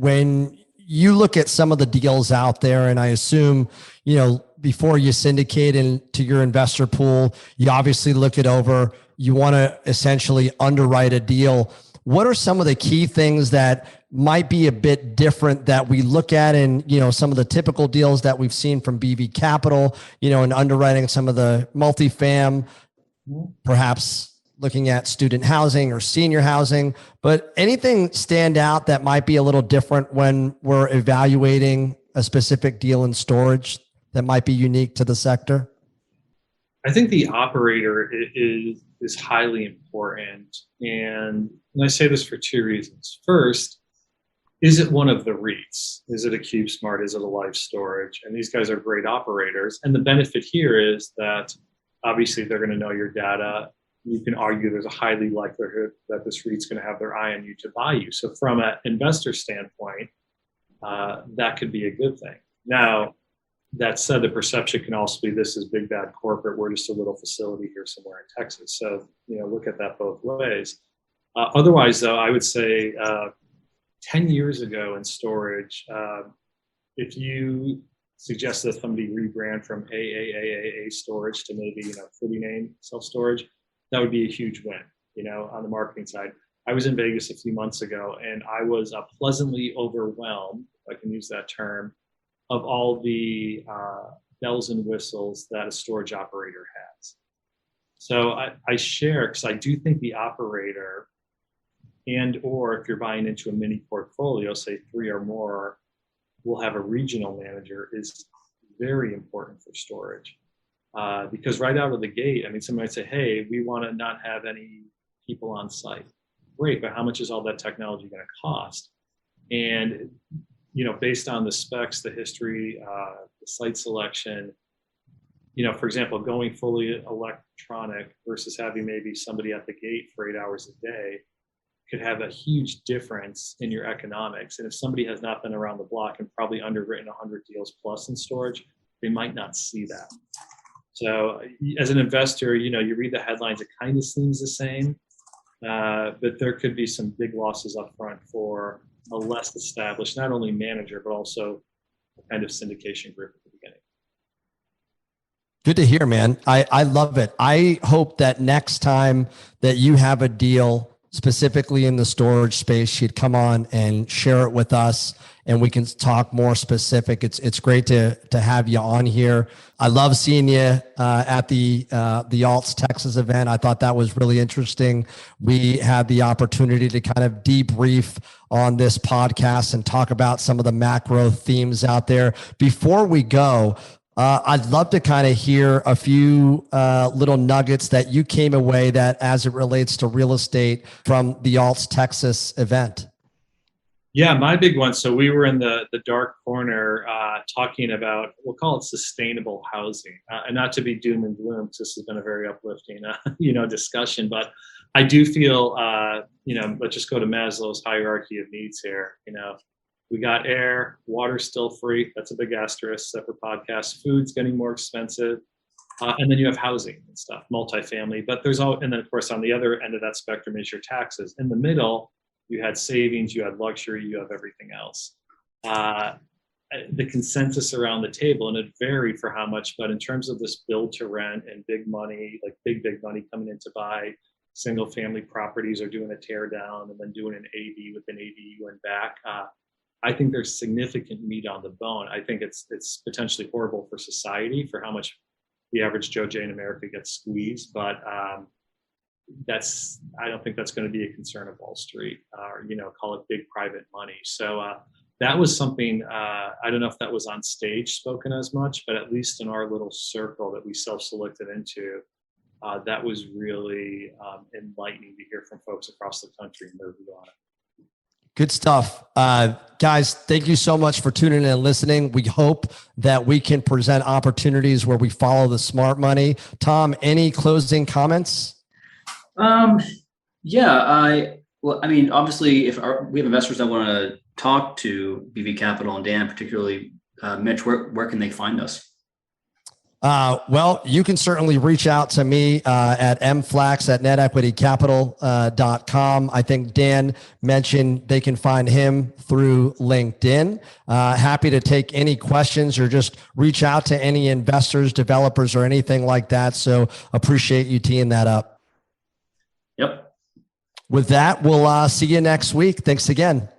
when you look at some of the deals out there, and I assume, before you syndicate into your investor pool, you obviously look it over. You want to essentially underwrite a deal. What are some of the key things that might be a bit different that we look at in, some of the typical deals that we've seen from BV Capital, in underwriting some of the multifam, perhaps looking at student housing or senior housing, but anything stand out that might be a little different when we're evaluating a specific deal in storage that might be unique to the sector? I think the operator is highly important. And I say this for two reasons. First, is it one of the REITs? Is it a CubeSmart? Is it a Life Storage? And these guys are great operators. And the benefit here is that obviously they're going to know your data. You can argue there's a highly likelihood that this REIT's going to have their eye on you to buy you. So from an investor standpoint, that could be a good thing. Now, that said, the perception can also be this is big bad corporate. We're just a little facility here somewhere in Texas. So, look at that both ways. Otherwise, though, I would say 10 years ago in storage, if you suggest that somebody rebrand from AAAA storage to maybe, Footy name self-storage, that would be a huge win, on the marketing side. I was in Vegas a few months ago, and I was pleasantly overwhelmed, if I can use that term, of all the bells and whistles that a storage operator has. So I share, because I do think the operator, and or if you're buying into a mini portfolio, say 3 or more, will have a regional manager, is very important for storage. Because right out of the gate, somebody might say, hey, we want to not have any people on site. Great, but how much is all that technology going to cost? And based on the specs, the history, the site selection, for example, going fully electronic versus having maybe somebody at the gate for 8 hours a day could have a huge difference in your economics. And if somebody has not been around the block and probably underwritten 100 deals plus in storage, they might not see that. So as an investor, you read the headlines, it kind of seems the same, but there could be some big losses up front for a less established, not only manager, but also a kind of syndication group at the beginning. Good to hear, man. I love it. I hope that next time that you have a deal specifically in the storage space, you'd come on and share it with us and we can talk more specific. It's great to have you on here. I love seeing you at the Alts Texas event. I thought that was really interesting. We had the opportunity to kind of debrief on this podcast and talk about some of the macro themes out there. Before we go, I'd love to kind of hear a few little nuggets that you came away that as it relates to real estate from the Alts Texas event. Yeah, my big one. So we were in the dark corner talking about, we'll call it sustainable housing, and not to be doom and gloom, because this has been a very uplifting, discussion. But I do feel, let's just go to Maslow's hierarchy of needs here. We got air, water's still free. That's a big asterisk, separate podcast. Food's getting more expensive. And then you have housing and stuff, multifamily. But and then of course on the other end of that spectrum is your taxes. In the middle, you had savings, you had luxury, you have everything else. The consensus around the table, and it varied for how much, but in terms of this build to rent and big money, like big money coming in to buy single family properties or doing a tear down and then doing an AD with an ADU and back. I think there's significant meat on the bone. I think it's potentially horrible for society for how much the average Joe Jay in America gets squeezed, but I don't think that's going to be a concern of Wall Street, or call it big private money. So that was something, I don't know if that was on stage spoken as much, but at least in our little circle that we self-selected into, that was really enlightening to hear from folks across the country and their view on it. Good stuff. Guys, thank you so much for tuning in and listening. We hope that we can present opportunities where we follow the smart money. Tom, any closing comments? Obviously, if we have investors that want to talk to BV Capital and Dan, particularly Mitch, where can they find us? Well, you can certainly reach out to me at mflax@netequitycapital.com. I think Dan mentioned they can find him through LinkedIn. Happy to take any questions or just reach out to any investors, developers, or anything like that. So appreciate you teeing that up. Yep. With that, we'll see you next week. Thanks again.